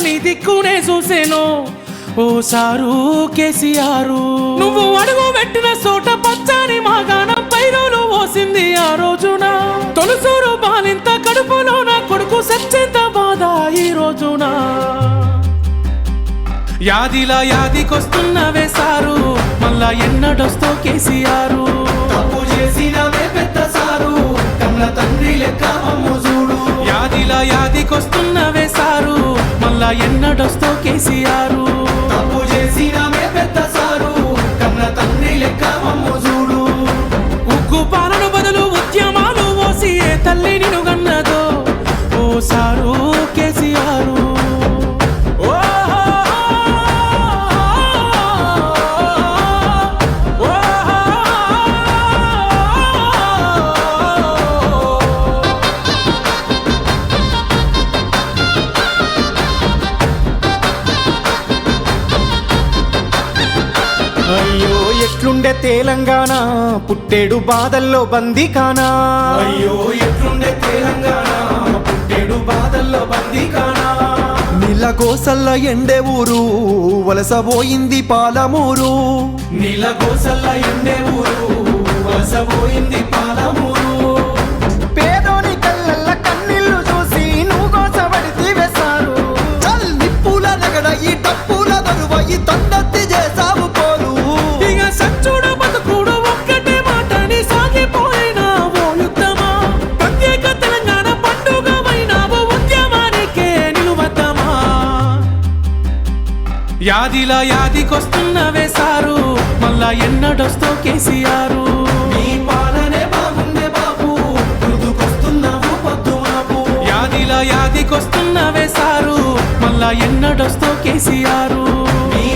నీ దిక్కునే చూసేను ఓ సారు కేసీఆర్. నువ్వు అడుగు పెట్టిన చోట పచ్చని మాగాణం పైరులు పోసింది ఆ రోజున. తొలుసూరు బాలింత కడుపులో నా కొడుకు సచ్చేంత బాధ ఈ రోజున. యాదిలా యాదికొస్తున్నవే సారు మళ్ళా ఎన్నడొస్తో కేసీఆర్. తప్పు చేసినవే పెద్ద సారు కన్న తండ్రి లెక్క మమ్ము చూడు. యాదిలా యాదికొస్తున్నవే సారు మళ్ళా ఎన్నడొస్తో కేసీఆర్. తప్పు చేసినవే పెద్ద సారు కన్న తండ్రి లెక్క మమ్ము చూడు. ఉగ్గు పాలన బదులు ఉద్యమాలు పోసి ఏ తల్లి నిన్ను గన్నదో ఓ సారు కేసీఆర్. అయ్యో ఎట్లుండే తెలంగాణ పుట్టేడు బాధల్లో బందీకానా. అయ్యో ఎట్లుండే తెలంగాణ పుట్టేడు బాధల్లో బందీకానా. నీళ్ళ కోసల్ల ఎండే ఊరు వలసపోయింది పాలమూరు. నీళ్ళ కోసల్ల ఎండే ఊరు వలసపోయింది పాలమూరు. పేదోని కళ్ళల్ల కన్నీళ్లు చూసి నువ్వు కోసబడితే వేశారు. చల్ నిప్పుల నగడ ఈ డప్పుల దరువ ఈ తండత్తి చేసావు పోరు. ఇక సచ్చుడు బతుకుడు ఒక్కటే మాటని సాగిపోయినా ఓ యుద్ధమా. ప్రత్యేక తెలంగాణ పండుగ వైనావు ఉద్యమానికే నిలువద్దమా. యాదిలా యాదికొస్తున్నవే సారు మళ్ళా ఎన్నడొస్తో కేసీఆర్. నీ పాలనే బాగుండే బాబు గుర్తుకొస్తున్నావు పొద్దు మాపు. యాదిలా యాదికొస్తున్నవే సారు మళ్ళా ఎన్నడొస్తో కేసీఆర్. నీ